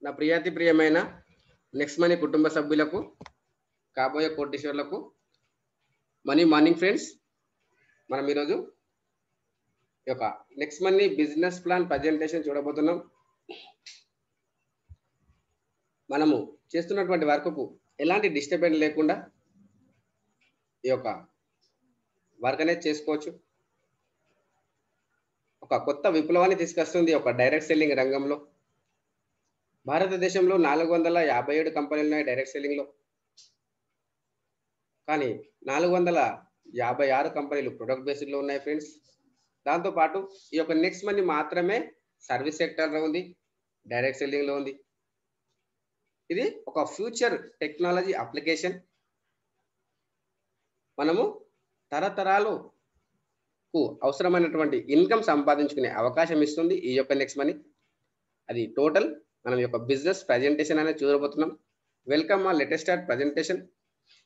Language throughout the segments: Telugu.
నా ప్రియాతి ప్రియమైన నెక్స్ట్ మనీ కుటుంబ సభ్యులకు కాబోయే కోటీశ్వర్లకు మనీ మార్నింగ్ ఫ్రెండ్స్, మనం ఈరోజు ఈ యొక్క next money business plan presentation చూడబోతున్నాం. మనము చేస్తున్నటువంటి వర్క్కు ఎలాంటి డిస్టర్బెన్స్ లేకుండా ఈ యొక్క వర్క్ అనేది చేసుకోవచ్చు. ఒక కొత్త విప్లవాన్ని తీసుకొస్తుంది ఒక డైరెక్ట్ సెల్లింగ్ రంగంలో. భారతదేశంలో 457 కంపెనీలు ఉన్నాయి డైరెక్ట్ సెల్లింగ్లో, కానీ 456 కంపెనీలు ప్రొడక్ట్ బేస్డ్లో ఉన్నాయి ఫ్రెండ్స్. దాంతోపాటు ఈ యొక్క నెక్స్ట్ మనీ మాత్రమే సర్వీస్ సెక్టర్లో ఉంది, డైరెక్ట్ సెల్లింగ్లో ఉంది. ఇది ఒక ఫ్యూచర్ టెక్నాలజీ అప్లికేషన్. మనము తరతరాలకు అవసరమైనటువంటి ఇన్కమ్ సంపాదించుకునే అవకాశం ఇస్తుంది ఈ యొక్క నెక్స్ట్ మనీ. అది టోటల్ మనం యొక్క బిజినెస్ ప్రజెంటేషన్ అనేది చూడబోతున్నాం. వెల్కమ్ ఆ లేటెస్ట్ స్టార్ట్ ప్రజెంటేషన్.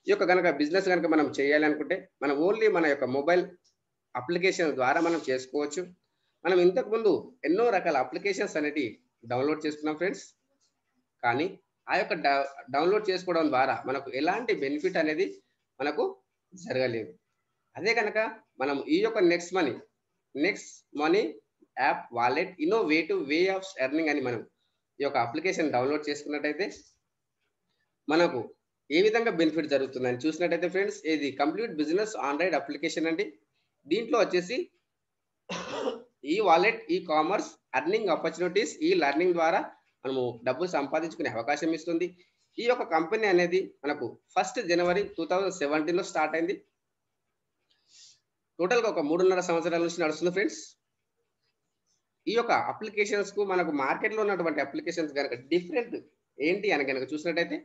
ఈ యొక్క కనుక బిజినెస్ కనుక మనం చేయాలి అనుకుంటే మనం ఓన్లీ మన యొక్క మొబైల్ అప్లికేషన్ ద్వారా మనం చేసుకోవచ్చు. మనం ఇంతకుముందు ఎన్నో రకాల అప్లికేషన్స్ అనేవి డౌన్లోడ్ చేసుకున్నాం ఫ్రెండ్స్, కానీ ఆ యొక్క డౌన్లోడ్ చేసుకోవడం ద్వారా మనకు ఎలాంటి బెనిఫిట్ అనేది మనకు జరగలేదు. అదే కనుక మనం ఈ యొక్క next money app wallet innovative way of earning అని మనం ఈ యొక్క అప్లికేషన్ డౌన్లోడ్ చేసుకున్నట్టయితే మనకు ఏ విధంగా బెనిఫిట్ జరుగుతుందని చూసినట్టయితే ఫ్రెండ్స్, ఇది కంప్లీట్ బిజినెస్ ఆండ్రాయిడ్ అప్లికేషన్ అండి. దీంట్లో వచ్చేసి ఈ wallet, e commerce, earning opportunities, ఈ లెర్నింగ్ ద్వారా మనము డబ్బులు సంపాదించుకునే అవకాశం ఇస్తుంది. ఈ యొక్క కంపెనీ అనేది మనకు 1 జనవరి 2017లో స్టార్ట్ అయింది. టోటల్గా ఒక 3.5 సంవత్సరాల నుంచి నడుస్తుంది ఫ్రెండ్స్. ఈ యొక్క అప్లికేషన్స్కు మనకు మార్కెట్లో ఉన్నటువంటి అప్లికేషన్స్ కనుక డిఫరెంట్ ఏంటి అని కనుక చూసినట్టయితే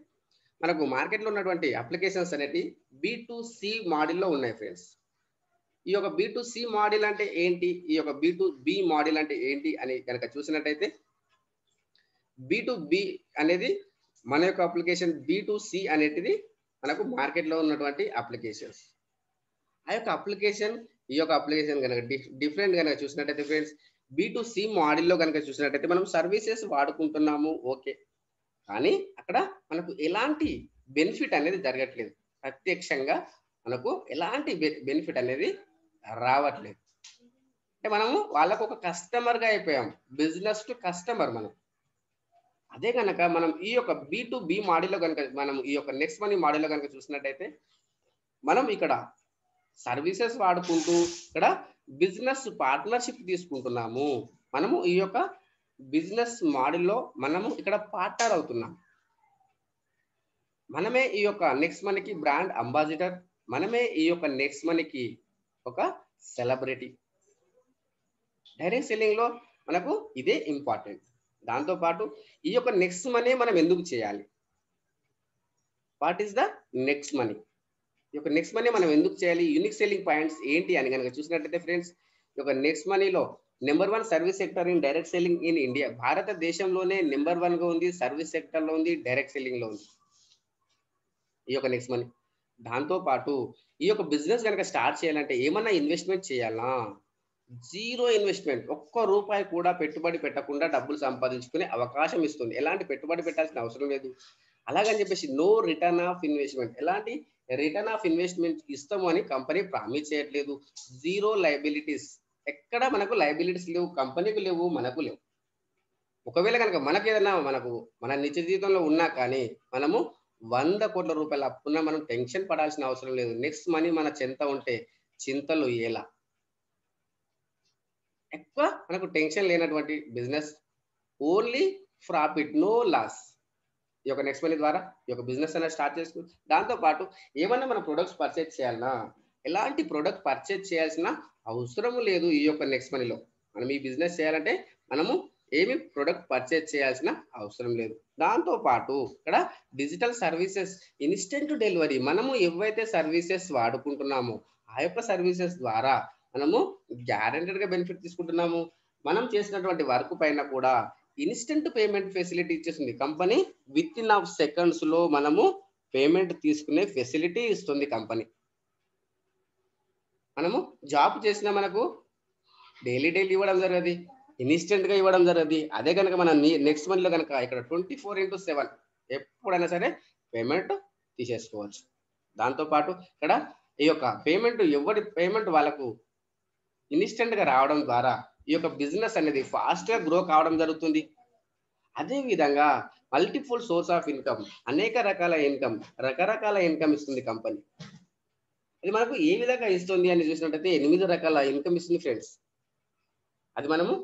మనకు మార్కెట్లో ఉన్నటువంటి అప్లికేషన్స్ అనేవి B2C మోడల్లో ఉన్నాయి ఫ్రెండ్స్. ఈ యొక్క B2C మోడల్ అంటే ఏంటి, ఈ యొక్క B2B మోడల్ అంటే ఏంటి అని కనుక చూసినట్టయితే B2B అనేది మన యొక్క అప్లికేషన్, B2C అనేటిది మనకు మార్కెట్లో ఉన్నటువంటి అప్లికేషన్స్. ఆ యొక్క అప్లికేషన్ ఈ యొక్క అప్లికేషన్ కనుక డిఫరెంట్ కనుక చూసినట్టయితే ఫ్రెండ్స్, B2C మోడల్లో కనుక చూసినట్టయితే మనం సర్వీసెస్ వాడుకుంటున్నాము ఓకే, కానీ అక్కడ మనకు ఎలాంటి బెనిఫిట్ అనేది జరగట్లేదు. ప్రత్యక్షంగా మనకు ఎలాంటి బెనిఫిట్ అనేది రావట్లేదు. అంటే మనము వాళ్ళకు ఒక కస్టమర్గా అయిపోయాం, బిజినెస్ టు కస్టమర్ మనం. అదే కనుక మనం ఈ యొక్క B2B మోడల్లో కనుక మనం ఈ యొక్క నెక్స్ట్ మనీ మోడల్లో కనుక చూసినట్టయితే మనం ఇక్కడ సర్వీసెస్ వాడుకుంటూ ఇక్కడ బిజినెస్ పార్ట్నర్షిప్ తీసుకుంటున్నాము. మనము ఈ యొక్క బిజినెస్ మోడల్లో మనము ఇక్కడ పార్ట్నర్ అవుతున్నాం. మనమే ఈ యొక్క నెక్స్ట్ మనీకి బ్రాండ్ అంబాసిడర్, మనమే ఈ యొక్క నెక్స్ట్ మనీకి ఒక సెలబ్రిటీ. డైరెక్ట్ సెల్లింగ్ లో మనకు ఇదే ఇంపార్టెంట్. దాంతోపాటు ఈ యొక్క నెక్స్ట్ మనీ మనం ఎందుకు చేయాలి, what is the next money, ఈ యొక్క నెక్స్ట్ మనీ మనం ఎందుకు చేయాలి, యూనిక్ సెల్లింగ్ పాయింట్స్ ఏంటి అని కనుక చూసినట్టయితే ఫ్రెండ్స్, ఈ యొక్క నెక్స్ట్ మనీలో number 1 service sector in direct selling in India. భారతదేశంలోనే నెంబర్ 1గా ఉంది, సర్వీస్ సెక్టర్లో ఉంది, డైరెక్ట్ సెల్లింగ్ లో ఉంది ఈ యొక్క నెక్స్ట్ మనీ. దాంతోపాటు ఈ యొక్క బిజినెస్ కనుక స్టార్ట్ చేయాలంటే ఏమన్నా ఇన్వెస్ట్మెంట్ చేయాలా, జీరో ఇన్వెస్ట్మెంట్, ఒక్క రూపాయి కూడా పెట్టుబడి పెట్టకుండా డబ్బులు సంపాదించుకునే అవకాశం ఇస్తుంది. ఎలాంటి పెట్టుబడి పెట్టాల్సిన అవసరం లేదు. అలాగని చెప్పేసి నో రిటర్న్ ఆఫ్ ఇన్వెస్ట్మెంట్, ఎలాంటి రిటర్న్ ఆఫ్ ఇన్వెస్ట్మెంట్ ఇస్తాము అని కంపెనీ ప్రామిస్ చేయట్లేదు. జీరో లయబిలిటీస్, ఎక్కడ మనకు లయబిలిటీస్ లేవు, కంపెనీకి లేవు, మనకు లేవు. ఒకవేళ కనుక మనకు ఏదైనా మన నిత్య జీవితంలో ఉన్నా కానీ మనము 100 కోట్ల రూపాయల అప్పున్నా మనం టెన్షన్ పడాల్సిన అవసరం లేదు. నెక్స్ట్ మనీ మన చెంత ఉంటే చింతలు ఎలా. ఎక్కువ మనకు టెన్షన్ లేనటువంటి business, only profit, no loss. ఈ యొక్క నెక్స్ట్ మనీ ద్వారా ఈ యొక్క బిజినెస్ అనేది స్టార్ట్ చేసుకోవచ్చు. దాంతోపాటు ఏమన్నా మన ప్రొడక్ట్స్ పర్చేజ్ చేయాలన్నా ఎలాంటి ప్రొడక్ట్ పర్చేజ్ చేయాల్సిన అవసరం లేదు. ఈ యొక్క నెక్స్ట్ మనీలో మనం ఈ బిజినెస్ చేయాలంటే మనము ఏమి ప్రొడక్ట్ పర్చేజ్ చేయాల్సిన అవసరం లేదు. దాంతోపాటు ఇక్కడ డిజిటల్ సర్వీసెస్, ఇన్స్టెంట్ డెలివరీ, మనము ఏవైతే సర్వీసెస్ వాడుకుంటున్నామో ఆ యొక్క సర్వీసెస్ ద్వారా మనము గ్యారెంటెడ్గా బెనిఫిట్ తీసుకుంటున్నాము. మనం చేసినటువంటి వర్క్ పైన కూడా ఇన్స్టెంట్ పేమెంట్ ఫెసిలిటీ ఇచ్చేస్తుంది company. With in of seconds లో మనము పేమెంట్ తీసుకునే ఫెసిలిటీ ఇస్తుంది కంపెనీ. మనము జాబ్ చేసినా మనకు డైలీ ఇవ్వడం జరగదు. ఇన్స్టెంట్ గా ఇవ్వడం జరుగుతుంది. అదే కనుక మనం నెక్స్ట్ మంత్ లో కనుక ఇక్కడ 24/7 ఎప్పుడైనా సరే పేమెంట్ తీసేసుకోవచ్చు. దాంతో పాటు ఇక్కడ ఈ యొక్క పేమెంట్ ఎవరి పేమెంట్ వాళ్ళకు ఇన్స్టెంట్ గా రావడం ద్వారా ఈ యొక్క బిజినెస్ అనేది ఫాస్ట్ గా గ్రో కావడం జరుగుతుంది. అదే విధంగా మల్టిపుల్ సోర్స్ ఆఫ్ ఇన్కమ్, అనేక రకాల ఇన్కమ్, రకరకాల ఇన్కమ్ ఇస్తుంది కంపెనీ. అది మనకు ఏ విధంగా ఇస్తుంది అని చూసినట్టయితే 8 రకాల ఇన్కమ్ ఇస్తుంది ఫ్రెండ్స్. అది మనము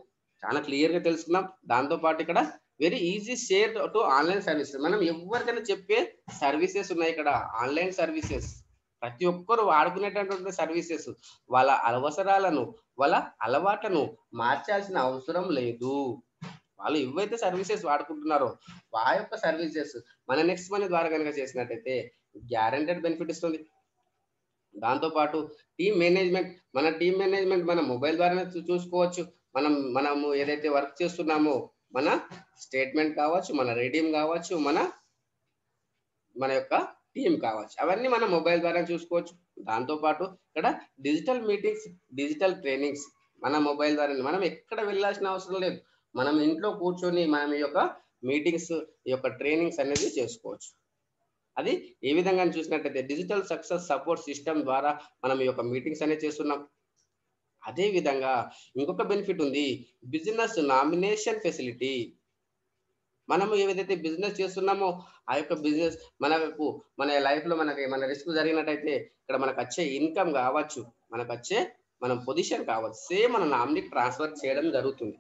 చాలా క్లియర్ గా తెలుసుకున్నాం. దాంతో పాటు ఇక్కడ very easy share to online services, మనం ఎవరికైనా చెప్పే సర్వీసెస్ ఉన్నాయి ఇక్కడ. ఆన్లైన్ సర్వీసెస్ ప్రతి ఒక్కరు వాడుకునేటటువంటి సర్వీసెస్. వాళ్ళ అవసరాలను, వాళ్ళ అలవాట్లను మార్చాల్సిన అవసరం లేదు. వాళ్ళు ఏవైతే సర్వీసెస్ వాడుకుంటున్నారో ఆ యొక్క సర్వీసెస్ మన నెక్స్ట్ మనీ ద్వారా కనుక చేసినట్టయితే గ్యారెంటెడ్ బెనిఫిట్ ఇస్తుంది. దాంతో పాటు టీమ్ మేనేజ్మెంట్, మన టీమ్ మేనేజ్మెంట్ మన మొబైల్ ద్వారానే చూసుకోవచ్చు. మనము ఏదైతే వర్క్ చేస్తున్నామో మన స్టేట్మెంట్ కావచ్చు, మన రెడీమ్ కావచ్చు, మన యొక్క టీమ్ కావచ్చు, అవన్నీ మన మొబైల్ ద్వారా చూసుకోవచ్చు. దాంతో పాటు ఇక్కడ డిజిటల్ మీటింగ్స్, డిజిటల్ ట్రైనింగ్స్ మన మొబైల్ ద్వారా, మనం ఎక్కడ వెళ్ళాల్సిన అవసరం లేదు. మనం ఇంట్లో కూర్చొని మనం ఈ యొక్క మీటింగ్స్, ఈ యొక్క ట్రైనింగ్స్ అనేది చేసుకోవచ్చు. అది ఏ విధంగా చూసినట్టయితే డిజిటల్ సక్సెస్ సపోర్ట్ సిస్టమ్ ద్వారా మనం ఈ యొక్క మీటింగ్స్ అనేది చేస్తున్నాం. అదే విధంగా ఇంకొక బెనిఫిట్ ఉంది, బిజినెస్ నామినేషన్ ఫెసిలిటీ. మనము ఏదైతే బిజినెస్ చేస్తున్నామో ఆ యొక్క బిజినెస్ మన లైఫ్ లో మన రిస్క్ జరిగినట్టయితే ఇక్కడ మనకు వచ్చే ఇన్కమ్ కావచ్చు, మనకు వచ్చే మన పొజిషన్ కావచ్చు, సేమ్ మన నామినీకి ట్రాన్స్ఫర్ చేయడం జరుగుతుంది.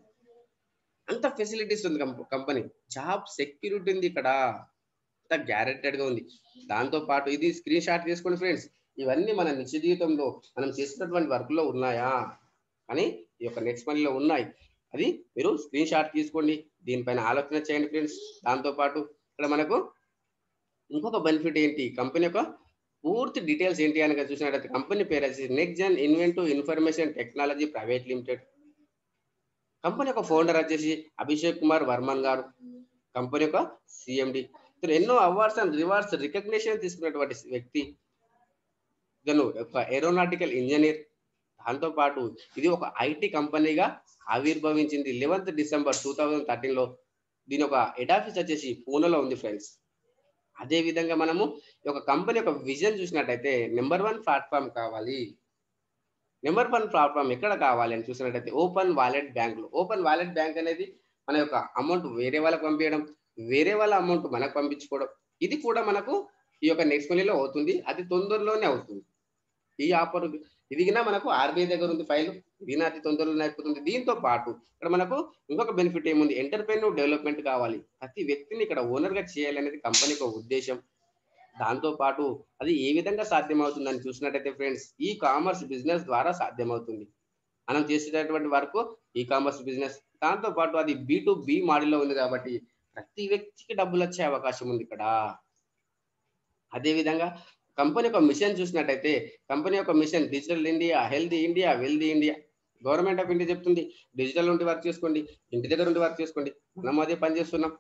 అంత ఫెసిలిటీస్ ఉంది కంపెనీ. జాబ్ సెక్యూరిటీ ఉంది ఇక్కడ, అంత గ్యారెంటెడ్ గా ఉంది. దాంతో పాటు ఇది స్క్రీన్ షాట్ తీసుకోండి ఫ్రెండ్స్. ఇవన్నీ మన నిత్య జీవితంలో మనం చేస్తున్నటువంటి వర్క్ లో ఉన్నాయా కానీ ఈ యొక్క నెక్స్ట్ మనీలో ఉన్నాయి. అది మీరు స్క్రీన్ షాట్ తీసుకోండి, దీనిపైన ఆలోచన చేయండి ఫ్రెండ్స్. దాంతో పాటు ఇక్కడ మనకు ఇంకొక బెనిఫిట్ ఏంటి, కంపెనీ యొక్క పూర్తి డీటెయిల్స్ ఏంటి అని చూసినట్లయితే కంపెనీ పేరు వచ్చి next gen inventive information technology private limited. Company యొక్క ఫౌండర్ వచ్చేసి అభిషేక్ కుమార్ వర్మన్ గారు, కంపెనీ యొక్క సిఎండి. ఎన్నో అవార్డ్స్ అండ్ రివార్డ్స్ రికగ్నిషన్ తీసుకున్నటువంటి వ్యక్తి. ఇతను ఒక ఏరోనాటికల్ ఇంజనీర్. దాంతో పాటు ఇది ఒక ఐటీ కంపెనీగా ఆవిర్భవించింది 11th December 2013లో. దీని ఒక హెడ్ ఆఫీస్ వచ్చేసి పూణేలో ఉంది ఫ్రెండ్స్. అదే విధంగా మనము ఈ యొక్క కంపెనీ యొక్క విజన్ చూసినట్టయితే నెంబర్ 1 ప్లాట్ఫామ్ కావాలి. నెంబర్ 1 ప్లాట్ఫామ్ ఎక్కడ కావాలి అని చూసినట్టయితే ఓపెన్ వాలెట్ బ్యాంకులు. ఓపెన్ వాలెట్ బ్యాంక్ అనేది మన యొక్క అమౌంట్ వేరే వాళ్ళకి పంపించడం, వేరే వాళ్ళ అమౌంట్ మనకు పంపించుకోవడం, ఇది కూడా మనకు ఈ యొక్క నెక్స్ట్ మనీలో అవుతుంది. అది తొందరలోనే అవుతుంది. ఈ ఆఫర్ ఇది మనకు ఆర్బీఐ దగ్గర ఉంది ఫైల్, ఇది అతి తొందరలోనే అయిపోతుంది. దీంతో పాటు ఇక్కడ మనకు ఇంకొక బెనిఫిట్ ఏముంది, ఎంటర్ప్రెన్యూర్ డెవలప్మెంట్ కావాలి. ప్రతి వ్యక్తిని ఇక్కడ ఓనర్ గా చేయాలనేది కంపెనీకి ఒక ఉద్దేశం. దాంతో పాటు అది ఏ విధంగా సాధ్యమవుతుందని చూసినట్టయితే ఫ్రెండ్స్ ఈ కామర్స్ బిజినెస్ ద్వారా సాధ్యమవుతుంది. మనం చేసేటటువంటి వర్క్ ఈ కామర్స్ బిజినెస్. దాంతో పాటు అది B2B మోడల్లో ఉంది కాబట్టి ప్రతి వ్యక్తికి డబ్బులు వచ్చే అవకాశం ఉంది ఇక్కడ. అదే విధంగా కంపెనీ యొక్క మిషన్ చూసినట్టయితే కంపెనీ యొక్క mission digital India, healthy India, wealthy India. Government of India చెప్తుంది డిజిటల్ నుండి వర్క్ చేసుకోండి, ఇంటి దగ్గర నుండి వర్క్ చేసుకోండి. మనం అదే పని చేస్తున్నాం,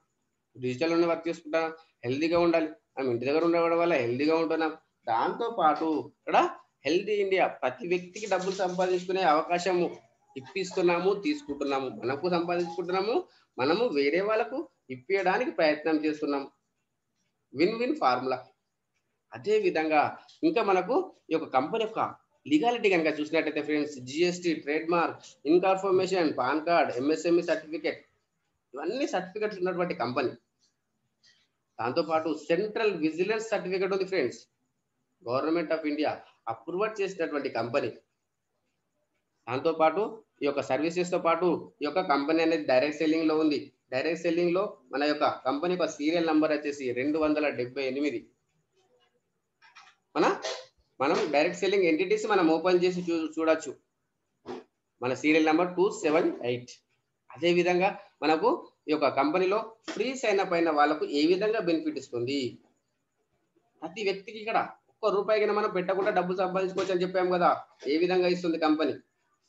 డిజిటల్ నుండి వర్క్ చేసుకుంటాం, హెల్దీగా ఉండాలి. మనం ఇంటి దగ్గర ఉండడం వల్ల హెల్దీగా ఉంటున్నాం. దాంతో పాటు ఇక్కడ హెల్దీ ఇండియా, ప్రతి వ్యక్తికి డబ్బులు సంపాదించుకునే అవకాశం ఇప్పిస్తున్నాము, తీసుకుంటున్నాము. మనకు సంపాదించుకుంటున్నాము, మనము వేరే వాళ్ళకు ఇప్పించడానికి ప్రయత్నం చేస్తున్నాం. Win win formula. అదే విధంగా ఇంకా మనకు ఈ యొక్క కంపెనీ యొక్క లీగాలిటీ కనుక చూసినట్టయితే friends GST, trade mark, incorporation, PAN card, MSME certificate, ఇవన్నీ సర్టిఫికేట్స్ ఉన్నటువంటి కంపెనీ. దాంతోపాటు సెంట్రల్ విజిలెన్స్ సర్టిఫికేట్ ఉంది friends, government of India approve చేసినటువంటి కంపెనీ. దాంతోపాటు ఈ యొక్క సర్వీసెస్ తో పాటు ఈ యొక్క కంపెనీ అనేది డైరెక్ట్ సెల్లింగ్ లో ఉంది. డైరెక్ట్ సెల్లింగ్ లో మన యొక్క కంపెనీ యొక్క సీరియల్ నంబర్ వచ్చేసి 278. మనం డైరెక్ట్ సెల్లింగ్ ఎంటిటీస్ మనం ఓపెన్ చేసి చూడొచ్చు. మన సీరియల్ నెంబర్ 278. అదే విధంగా మనకు ఈ యొక్క కంపెనీలో ఫ్రీ సైన్ అప్ అయిన వాళ్ళకు ఏ విధంగా బెనిఫిట్ ఇస్తుంది, ప్రతి వ్యక్తికి ఇక్కడ ₹1 మనం పెట్టకుండా డబ్బులు సంపాదించుకోవచ్చు అని చెప్పాము కదా. ఏ విధంగా ఇస్తుంది కంపెనీ,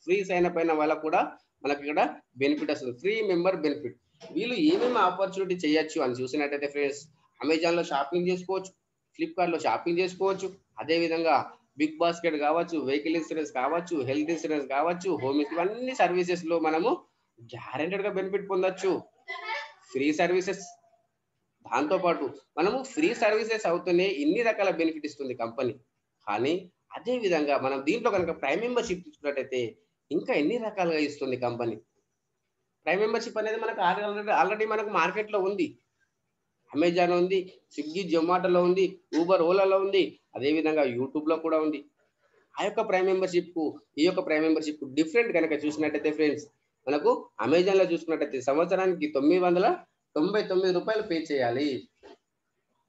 ఫ్రీ సైన్ అప్ అయిన వాళ్ళకు కూడా మనకి ఇక్కడ బెనిఫిట్ వస్తుంది, ఫ్రీ మెంబర్ బెనిఫిట్. వీళ్ళు ఏమేమి ఆపర్చునిటీ చేయొచ్చు అని చూసినట్టయితే ఫ్రెండ్స్ అమెజాన్ లో షాపింగ్ చేసుకోవచ్చు, ఫ్లిప్కార్ట్ లో షాపింగ్ చేసుకోవచ్చు. అదే విధంగా బిగ్ బాస్కెట్ కావచ్చు, వెహికల్ ఇన్సూరెన్స్ కావచ్చు, హెల్త్ ఇన్సూరెన్స్ కావచ్చు, హోమ్ ఇవన్నీ సర్వీసెస్ లో మనము గ్యారెంటెడ్ గా బెనిఫిట్ పొందొచ్చు. ఫ్రీ సర్వీసెస్, దాంతో పాటు మనము ఫ్రీ సర్వీసెస్ అవుతూనే ఇన్ని రకాల బెనిఫిట్ ఇస్తుంది కంపెనీ. కానీ అదే విధంగా మనం దీంట్లో కనుక ప్రైమ్ మెంబర్షిప్ తీసుకున్నట్టయితే ఇంకా ఎన్ని రకాలుగా ఇస్తుంది కంపెనీ. ప్రైమ్ మెంబర్షిప్ అనేది మనకు ఆల్రెడీ మనకు మార్కెట్లో ఉంది. అమెజాన్ ఉంది, స్విగ్గీ జొమాటోలో ఉంది, ఊబర్ ఓలాలో ఉంది, అదేవిధంగా యూట్యూబ్లో కూడా ఉంది. ఆ యొక్క ప్రైమ్ మెంబర్షిప్ ఈ యొక్క ప్రైమ్ మెంబర్షిప్ డిఫరెంట్ కనుక చూసినట్టయితే ఫ్రెండ్స్, మనకు అమెజాన్లో చూసుకున్నట్టయితే సంవత్సరానికి రూ. 999 పే చేయాలి.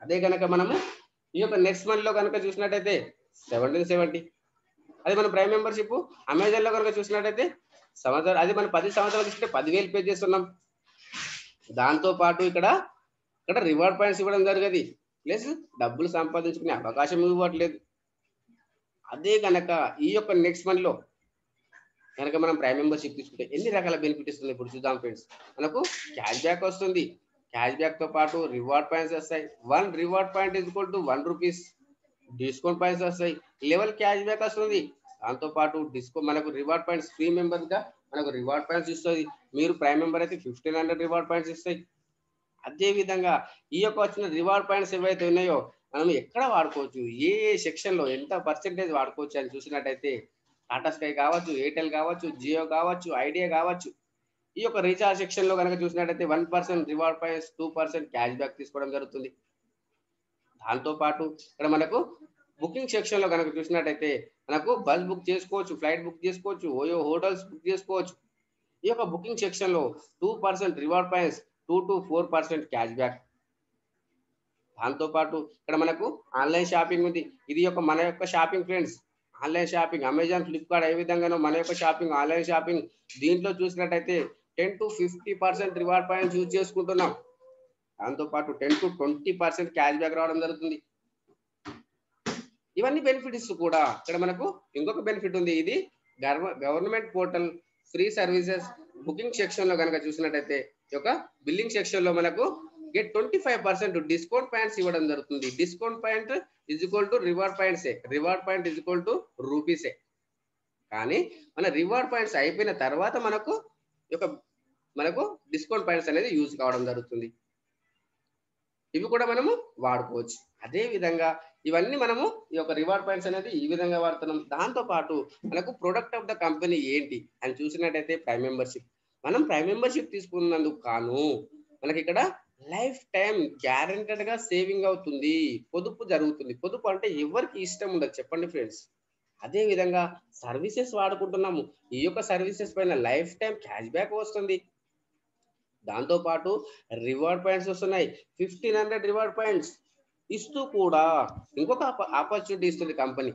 అదే కనుక మనము ఈ యొక్క నెక్స్ట్ మంత్లో కనుక చూసినట్టయితే 1770. అదే మన ప్రైమ్ మెంబర్షిప్ అమెజాన్లో కనుక చూసినట్టయితే అది మనం 10 సంవత్సరాలు తీసుకుంటే 10,000 పే చేస్తున్నాం. దాంతో పాటు ఇక్కడ రివార్డ్ పాయింట్స్ ఇవ్వడం జరిగేది, ప్లస్ డబ్బులు సంపాదించుకునే అవకాశం ఇవ్వట్లేదు. అదే కనుక ఈ యొక్క నెక్స్ట్ మంత్లో కనుక మనం ప్రైమ్ మెంబర్షిప్ తీసుకుంటే ఎన్ని రకాల బెనిఫిట్ ఇస్తుంది ఇప్పుడు చూద్దాం ఫ్రెండ్స్. మనకు క్యాష్ బ్యాక్ వస్తుంది, క్యాష్ బ్యాక్ తో పాటు రివార్డ్ పాయింట్స్ వస్తాయి. 1 reward point is equal to 1 rupees. Discount points వస్తాయి, లెవెల్ క్యాష్ బ్యాక్ వస్తుంది. దాంతో పాటు మనకు రివార్డ్ పాయింట్స్ ఫ్రీ మెంబర్స్ గా మనకు రివార్డ్ పాయింట్స్ ఇస్తుంది. మీరు ప్రైమ్ మెంబర్ అయితే 1500 రివార్డ్ పాయింట్స్ ఇస్తాయి. అదే విధంగా ఈ యొక్క వచ్చిన రివార్డ్ పాయింట్స్ ఏవైతే ఉన్నాయో మనం ఎక్కడ వాడుకోవచ్చు, ఏ సెక్షన్ లో ఎంత పర్సెంటేజ్ వాడుకోవచ్చు అని చూసినట్టయితే టాటా స్కై కావచ్చు, ఎయిర్టెల్ కావచ్చు, జియో కావచ్చు, ఐడియా కావచ్చు. ఈ యొక్క రీఛార్జ్ సెక్షన్ లో కనుక చూసినట్టయితే 1% రివార్డ్ పాయింట్స్, 2% క్యాష్ బ్యాక్ తీసుకోవడం జరుగుతుంది. దాంతో పాటు ఇక్కడ మనకు బుకింగ్ సెక్షన్ లో కనుక చూసినట్టయితే మనకు బస్ బుక్ చేసుకోవచ్చు, ఫ్లైట్ బుక్ చేసుకోవచ్చు, ఓయో హోటల్స్ బుక్ చేసుకోవచ్చు. ఈ యొక్క బుకింగ్ సెక్షన్ లో 2% reward points, 2 to 4% cash back. దాంతో పాటు ఇక్కడ మనకు ఆన్లైన్ షాపింగ్ ఉంది. ఇది మన యొక్క shopping friends. Online shopping Amazon, Flipkart ఏ విధంగానో మన యొక్క షాపింగ్ ఆన్లైన్ షాపింగ్. దీంట్లో చూసినట్టయితే 10 to 50% రివార్డ్ పాయింట్స్ యూజ్ చేసుకుంటున్నాం. దాంతో పాటు 10 to 20% క్యాష్ బ్యాక్ రావడం జరుగుతుంది. ఇవన్నీ బెనిఫిట్స్ కూడా ఇక్కడ మనకు ఇంకొక బెనిఫిట్ ఉంది. ఇది government portal free services booking section లో కనుక చూసినట్టయితే ఈ యొక్క బిల్లింగ్ సెక్షన్ లో మనకు 25% డిస్కౌంట్ పాయింట్స్ ఇవ్వడం జరుగుతుంది. Discount point is equal to reward పాయింట్సే, reward point is equal to రూపీసే. కానీ మన రివార్డ్ పాయింట్స్ అయిపోయిన తర్వాత మనకు డిస్కౌంట్ పాయింట్స్ అనేది యూజ్ కావడం జరుగుతుంది. ఇవి కూడా మనము వాడుకోవచ్చు. అదే విధంగా ఇవన్నీ మనము ఈ యొక్క రివార్డ్ పాయింట్స్ అనేది ఈ విధంగా వాడుతున్నాం. దాంతో పాటు మనకు ప్రొడక్ట్ ఆఫ్ ద కంపెనీ ఏంటి అని చూసినట్టయితే ప్రైమ్ మెంబర్షిప్. మనం ప్రైమ్ మెంబర్షిప్ తీసుకున్నందుకు కాను మనకి ఇక్కడ లైఫ్ టైం గ్యారెంటెడ్ గా సేవింగ్ అవుతుంది, పొదుపు జరుగుతుంది. పొదుపు అంటే ఎవరికి ఇష్టం ఉండదు చెప్పండి ఫ్రెండ్స్. అదే విధంగా సర్వీసెస్ వాడుకుంటున్నాము, ఈ యొక్క సర్వీసెస్ పైన లైఫ్ టైం క్యాష్ బ్యాక్ వస్తుంది. దాంతో పాటు రివార్డ్ పాయింట్స్ వస్తున్నాయి. 1500 రివార్డ్ పాయింట్స్ ఇస్తూ కూడా ఇంకొక ఆపర్చునిటీ ఇస్తుంది కంపెనీ.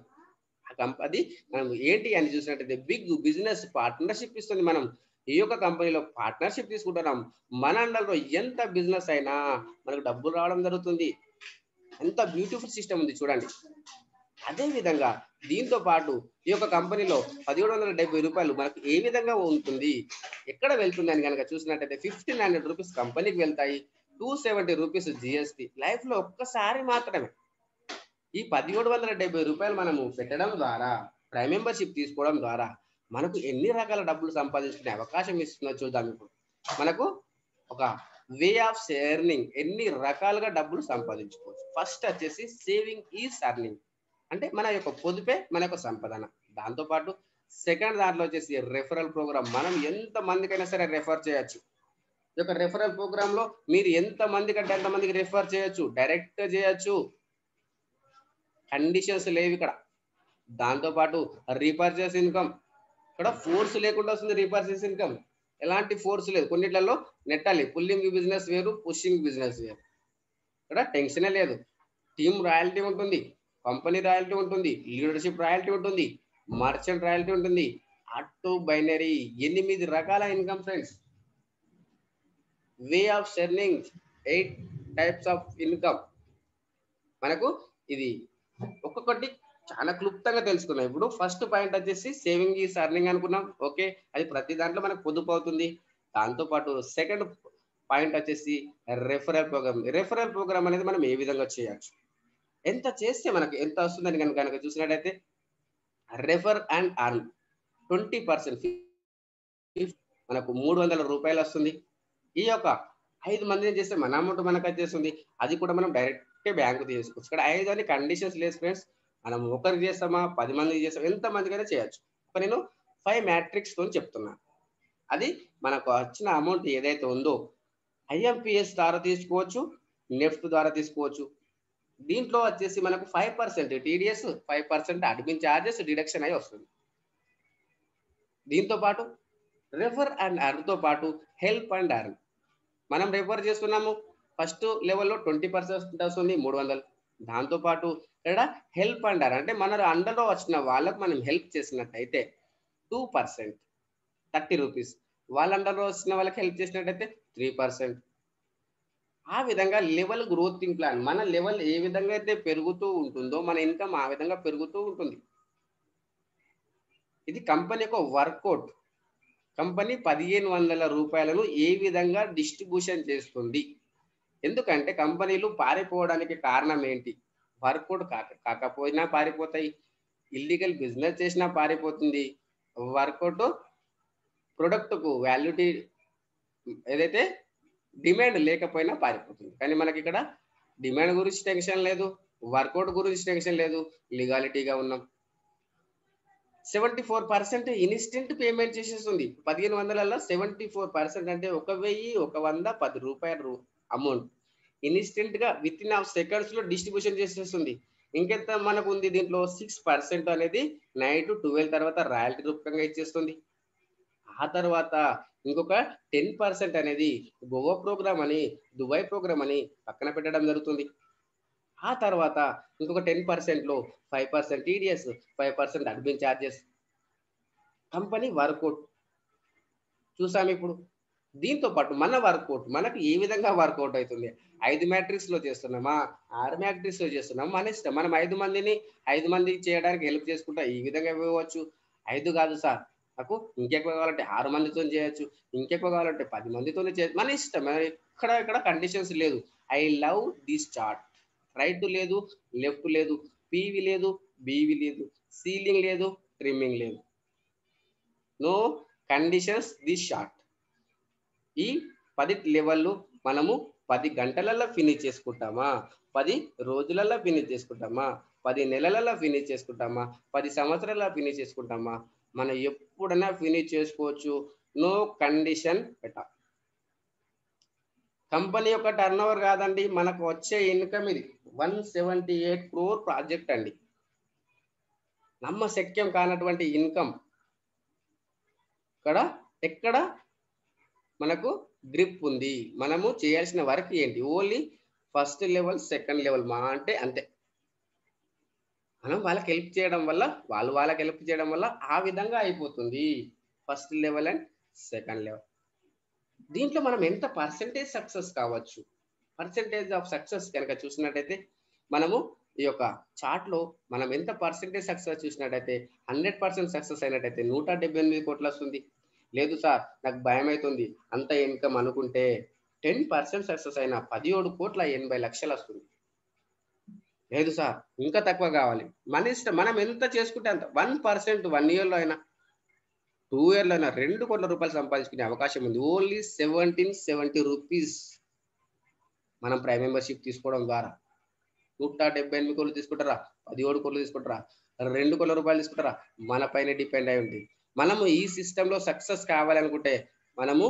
అది మనం ఏంటి అని చూసినట్టయితే బిగ్ బిజినెస్ పార్ట్నర్షిప్ ఇస్తుంది. మనం ఈ యొక్క కంపెనీలో పార్ట్నర్షిప్ తీసుకుంటున్నాం. మన అండర్లో ఎంత బిజినెస్ అయినా మనకు డబ్బులు రావడం జరుగుతుంది. ఎంత బ్యూటిఫుల్ సిస్టమ్ ఉంది చూడండి. అదే విధంగా దీంతో పాటు ఈ యొక్క కంపెనీలో 1770 రూపాయలు మనకు ఏ విధంగా ఉంటుంది, ఎక్కడ వెళ్తుంది అని కనుక చూసినట్టయితే 1500 రూపీస్ కంపెనీకి వెళ్తాయి, 270 రూపీస్ జిఎస్టి. లైఫ్ లో ఒక్కసారి మాత్రమే ఈ 1770 రూపాయలు మనము పెట్టడం ద్వారా ప్రైమ్ మెంబర్షిప్ తీసుకోవడం ద్వారా మనకు ఎన్ని రకాల డబ్బులు సంపాదించుకునే అవకాశం ఇస్తుందో చూద్దాం. ఇప్పుడు మనకు ఒక వే ఆఫ్ ఎర్నింగ్, ఎన్ని రకాలుగా డబ్బులు సంపాదించుకోవచ్చు. ఫస్ట్ వచ్చేసి సేవింగ్ ఈజ్ ఎర్నింగ్, అంటే మన యొక్క పొదుపే మన యొక్క సంపాదన. దాంతో పాటు సెకండ్ దాంట్లో వచ్చేసి రెఫరల్ ప్రోగ్రామ్. మనం ఎంత మందికైనా సరే రెఫర్ చేయొచ్చు. ఈ యొక్క రెఫరల్ ప్రోగ్రామ్ లో మీరు ఎంత మంది కంటే ఎంత మందికి రెఫర్ చేయొచ్చు, డైరెక్ట్ చేయొచ్చు, కండిషన్స్ లేవు ఇక్కడ. దాంతో పాటు రీపర్చేస్ ఇన్కమ్, ఇక్కడ ఫోర్స్ లేకుండా వస్తుంది. రీపర్చేస్ ఇన్కమ్ ఎలాంటి ఫోర్స్ లేదు. కొన్నిట్లలో నెట్టాలి, పుల్లింగ్ బిజినెస్ వేరు, పుషింగ్ బిజినెస్ వేరు. ఇక్కడ టెన్షనే లేదు. టీమ్ రాయల్టీ ఉంటుంది, కంపెనీ రాయల్టీ ఉంటుంది, లీడర్షిప్ రాయల్టీ ఉంటుంది, మర్చెంట్ రాయల్టీ ఉంటుంది, ఆటో బైనరీ. 8 రకాల income friends. Way of earning, 8 types of income. మనకు ఇది ఒక్కొక్కటి చాలా క్లుప్తంగా తెలుసుకున్నాం. ఇప్పుడు ఫస్ట్ పాయింట్ వచ్చేసి సేవింగ్ ఈజ్ ఎర్నింగ్ అనుకున్నాం. ఓకే, అది ప్రతి దాంట్లో మనకు పొదుపు అవుతుంది. దాంతో పాటు సెకండ్ పాయింట్ వచ్చేసి రెఫరల్ ప్రోగ్రామ్. రెఫరల్ ప్రోగ్రామ్ అనేది మనం ఏ విధంగా చేయొచ్చు, ఎంత చేస్తే మనకు ఎంత వస్తుందని కనుక చూసినట్టయితే రెఫర్ అండ్ అర్న్ 20%. మనకు 300 రూపాయలు వస్తుంది. ఈ యొక్క 5 మందిని చేస్తే మన అమౌంట్ మనకు వచ్చేస్తుంది. అది కూడా మనం డైరెక్ట్ బ్యాంకు తీసుకోవచ్చు. ఇక్కడ 5 అని కండిషన్స్ లేదు ఫ్రెండ్స్. మనం ఒకరికి చేస్తామా 10 మందికి చేస్తామా ఎంత మందికైనా చేయొచ్చు. నేను 5 మ్యాట్రిక్స్ తో చెప్తున్నా. అది మనకు వచ్చిన అమౌంట్ ఏదైతే ఉందో ఐఎంపిఎస్ ద్వారా తీసుకోవచ్చు, నెఫ్ట్ ద్వారా తీసుకోవచ్చు. దీంట్లో వచ్చేసి మనకు 5% టీడీఎస్, 5% అడ్మిన్ ఛార్జెస్ డిడక్షన్ అయి వస్తుంది. దీంతో పాటు రెఫర్ అండ్ అర్న్ తో పాటు హెల్ప్ అండ్ అర్న్ మనం రెఫర్ చేస్తున్నాము. ఫస్ట్ లెవెల్లో 20% వస్తుంది 300. దాంతో పాటు ఇక్కడ హెల్ప్ అండ్ అర్న్ అంటే మన అండర్లో వచ్చిన వాళ్ళకు మనం హెల్ప్ చేసినట్టయితే 2%, 30 రూపీస్. వాళ్ళ అండర్లో వచ్చిన వాళ్ళకి హెల్ప్ చేసినట్టయితే 3%. ఆ విధంగా లెవెల్ గ్రోతింగ్ ప్లాన్, మన లెవెల్ ఏ విధంగా అయితే పెరుగుతూ ఉంటుందో మన ఇన్కమ్ ఆ విధంగా పెరుగుతూ ఉంటుంది. ఇది కంపెనీ యొక్క వర్కౌట్. కంపెనీ 1500 రూపాయలను ఏ విధంగా డిస్ట్రిబ్యూషన్ చేస్తుంది. ఎందుకంటే కంపెనీలు పారిపోవడానికి కారణం ఏంటి? వర్కౌట్ కాకపోయినా పారిపోతాయి, ఇల్లీగల్ బిజినెస్ చేసినా పారిపోతుంది. వర్కౌట్ ప్రొడక్ట్కు వాల్యూటీ ఏదైతే డిమాండ్ లేకపోయినా పారిపోతుంది. కానీ మనకి ఇక్కడ డిమాండ్ గురించి టెన్షన్ లేదు, వర్కౌట్ గురించి టెన్షన్ లేదు, లీగాలిటీగా ఉన్నాం. 74% ఇన్స్టెంట్ పేమెంట్ చేసేస్తుంది. 1500లలో 74% అంటే 1110 రూపాయలు అమౌంట్ ఇన్స్టెంట్ గా విత్ ఇన్ సెకండ్స్ లో డిస్ట్రిబ్యూషన్ చేసేస్తుంది. ఇంకెంత మనకు ఉంది దీంట్లో 6% అనేది నైట్ 12 తర్వాత రాయల్టీ రూపంగా ఇచ్చేస్తుంది. ఆ తర్వాత ఇంకొక 10% అనేది గోవా ప్రోగ్రామ్ అని, దుబాయ్ ప్రోగ్రామ్ అని పక్కన పెట్టడం జరుగుతుంది. ఆ తర్వాత ఇంకొక 10% లో 5% TDS, 5% admin charges. Company workout చూసాము. ఇప్పుడు దీంతో పాటు మన వర్కౌట్ మనకు ఏ విధంగా వర్కౌట్ అవుతుంది? 5 మ్యాట్రిక్స్ లో చేస్తున్నామా, 6 మ్యాట్రిక్స్ లో చేస్తున్నామా మన ఇష్టం. మనం 5 మందికి చేయడానికి హెల్ప్ చేసుకుంటా ఈ విధంగా ఇవ్వచ్చు. 5 కాదు సార్, నాకు ఇంకెక్కువ కావాలంటే 6 మందితో చేయొచ్చు, ఇంకెక్కువ కావాలంటే 10 మందితోనే చేయొచ్చు, మన ఇష్టం. ఇక్కడ కండిషన్స్ లేదు. I love this chart. Right లేదు, లెఫ్ట్ లేదు, పివి లేదు, బివి లేదు, సీలింగ్ లేదు, ట్రిమ్మింగ్ లేదు. No conditions this chart. ఈ 10 లెవెల్లు మనము 10 గంటలలో ఫినిష్ చేసుకుంటామా, 10 రోజులలో ఫినిష్ చేసుకుంటామా, 10 నెలలలో ఫినిష్ చేసుకుంటామా, 10 సంవత్సరాల ఫినిష్ చేసుకుంటామా, మనం ఎప్పుడైనా ఫినిష్ చేసుకోవచ్చు. నో కండిషన్ పెట్టా. కంపెనీ యొక్క టర్న్ ఓవర్ కాదండి, మనకు వచ్చే ఇన్కమ్ ఇది 178 crore ప్రాజెక్ట్ అండి. నమ్మశక్యం కానటువంటి ఇన్కమ్. ఎక్కడ మనకు గ్రిప్ ఉంది. మనము చేయాల్సిన వర్క్ ఏంటి? Only first level, second level మా అంటే అంతే. మనం వాళ్ళకి హెల్ప్ చేయడం వల్ల, వాళ్ళకి హెల్ప్ చేయడం వల్ల ఆ విధంగా అయిపోతుంది. First level and second level. దీంట్లో మనం ఎంత పర్సెంటేజ్ సక్సెస్ కావచ్చు? పర్సెంటేజ్ ఆఫ్ సక్సెస్ కనుక చూసినట్టయితే మనము ఈ యొక్క చార్ట్ లో మనం ఎంత పర్సెంటేజ్ సక్సెస్ చూసినట్టయితే 100% సక్సెస్ అయినట్టయితే 178 కోట్లు వస్తుంది. లేదు సార్ నాకు భయం అవుతుంది అంత ఇన్కమ్ అనుకుంటే 10% సక్సెస్ అయినా 17,80,00,000 వస్తుంది. లేదు సార్ ఇంకా తక్కువ కావాలి, మన ఇష్టం. మనం ఎంత చేసుకుంటే అంత. 1% 1 yearలో అయినా 2 yearలో అయినా 2 కోట్ల రూపాయలు సంపాదించుకునే అవకాశం ఉంది. ఓన్లీ 1770 రూపీస్ మనం ప్రైమ్ మెంబర్షిప్ తీసుకోవడం ద్వారా. 178 కోట్లు తీసుకుంటారా, 17 కోట్లు తీసుకుంటారా, 2 కోట్ల రూపాయలు తీసుకుంటారా, మన పైన డిపెండ్ అయి ఉంది. మనము ఈ సిస్టంలో సక్సెస్ కావాలనుకుంటే మనము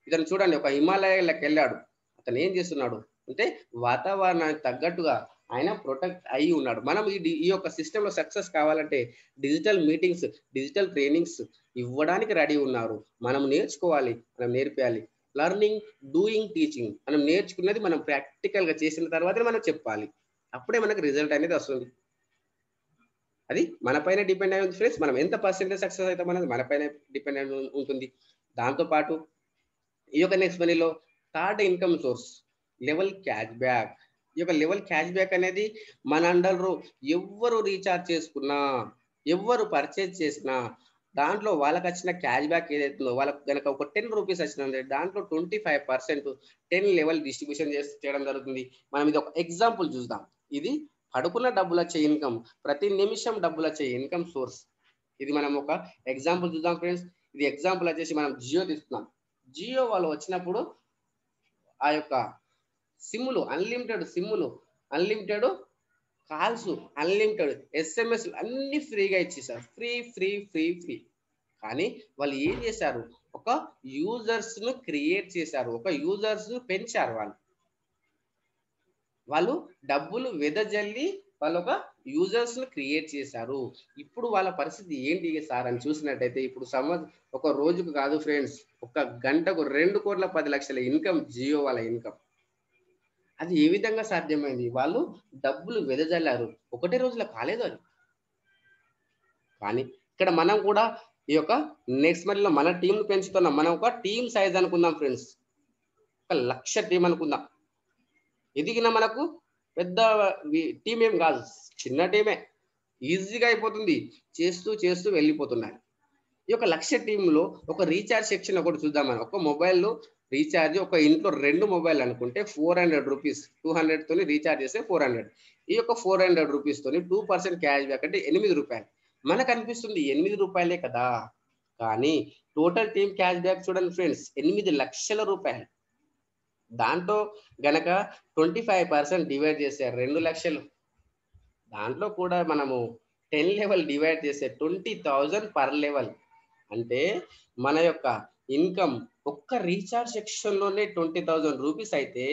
ఇతను చూడండి, ఒక హిమాలయాలకు వెళ్ళాడు. అతను ఏం చేస్తున్నాడు అంటే వాతావరణానికి తగ్గట్టుగా ఆయన ప్రొటెక్ట్ అయి ఉన్నాడు. మనం ఈ యొక్క సిస్టంలో సక్సెస్ కావాలంటే డిజిటల్ మీటింగ్స్, డిజిటల్ ట్రైనింగ్స్ ఇవ్వడానికి రెడీ ఉన్నారు. మనం నేర్చుకోవాలి, మనం నేర్పాలి. Learning, doing, teaching. మనం నేర్చుకున్నది మనం ప్రాక్టికల్గా చేసిన తర్వాతే మనం చెప్పాలి. అప్పుడే మనకు రిజల్ట్ అనేది వస్తుంది. అది మన పైన డిపెండ్ అయి ఉంది ఫ్రెండ్స్. మనం ఎంత పర్సెంటేజ్ సక్సెస్ అవుతాం అనేది మన పైన డిపెండ్ అయి ఉంటుంది. దాంతోపాటు ఈ యొక్క నెక్స్ట్ మనీలో third income source level cash back. ఈ యొక్క లెవెల్ క్యాష్ బ్యాక్ అనేది మన అండర్లో ఎవ్వరు రీఛార్జ్ చేసుకున్నా, ఎవ్వరు పర్చేజ్ చేసినా దాంట్లో వాళ్ళకి వచ్చిన క్యాష్ బ్యాక్ ఏదైతుందో, వాళ్ళకి కనుక ఒక 10 రూపీస్ వచ్చిన దాంట్లో 25% 10 లెవెల్ డిస్ట్రిబ్యూషన్ చేయడం జరుగుతుంది. మనం ఇది ఒక ఎగ్జాంపుల్ చూద్దాం. ఇది పడుకున్న డబ్బులు వచ్చే ఇన్కమ్, ప్రతి నిమిషం డబ్బులు వచ్చే ఇన్కమ్ సోర్స్. ఇది మనం ఒక ఎగ్జాంపుల్ చూద్దాం ఫ్రెండ్స్. ఇది ఎగ్జాంపుల్ వచ్చేసి మనం జియో తీసుకున్నాం. జియో వాళ్ళు వచ్చినప్పుడు ఆ యొక్క సిమ్ములు అన్లిమిటెడ్ కాల్స్, అన్లిమిటెడ్ ఎస్ఎంఎస్ అన్ని ఫ్రీగా ఇచ్చేసారు. ఫ్రీ. కానీ వాళ్ళు ఏం చేశారు, ఒక యూజర్స్ ను క్రియేట్ చేశారు, ఒక యూజర్స్ పెంచారు. వాళ్ళు డబ్బులు వెదజల్లి వాళ్ళు ఒక యూజర్స్ ను క్రియేట్ చేశారు. ఇప్పుడు వాళ్ళ పరిస్థితి ఏంటి సార్ అని చూసినట్టయితే, ఇప్పుడు ఒక రోజుకు కాదు ఫ్రెండ్స్, ఒక గంటకు 2,10,00,000 ఇన్కమ్ జియో వాళ్ళ ఇన్కమ్. అది ఏ విధంగా సాధ్యమైంది? వాళ్ళు డబ్బులు వెదజల్లారు. ఒకటే రోజులో కాలేదు అది. కానీ ఇక్కడ మనం కూడా ఈ యొక్క నెక్స్ట్ మంత్లో మన టీంను పెంచుతున్నాం. మనం ఒక టీం సైజ్ అనుకుందాం ఫ్రెండ్స్, 1,00,000 టీం అనుకుందాం. ఎదిగిన మనకు పెద్ద టీం ఏం కాదు, చిన్న టీమే, ఈజీగా అయిపోతుంది. చేస్తూ వెళ్ళిపోతున్నారు. ఈ యొక్క 1,00,000 టీంలో ఒక రీఛార్జ్ సెక్షన్ ఒకటి చూద్దాం. మనం ఒక మొబైల్ రీఛార్జ్, ఒక ఇంట్లో 2 మొబైల్ అనుకుంటే 400 రూపీస్, 200 తోని రీఛార్జ్ చేస్తే 400. ఈ యొక్క 400 రూపీస్ తోని 2% క్యాష్ బ్యాక్ అంటే 8 రూపాయలు. మనకు అనిపిస్తుంది 8 రూపాయలే కదా, కానీ టోటల్ టీం క్యాష్ బ్యాక్ చూడండి ఫ్రెండ్స్, 8 లక్షల రూపాయలు. దాంట్లో గనక 25% డివైడ్ చేస్తే 2 లక్షలు. దాంట్లో కూడా మనము 10 లెవెల్ డివైడ్ చేస్తే 20,000 పర్ లెవెల్. అంటే మన యొక్క ఇన్కమ్ ఒక్క రీఛార్జ్ సెక్షన్ లోనే 20,000 రూపీస్ అయితే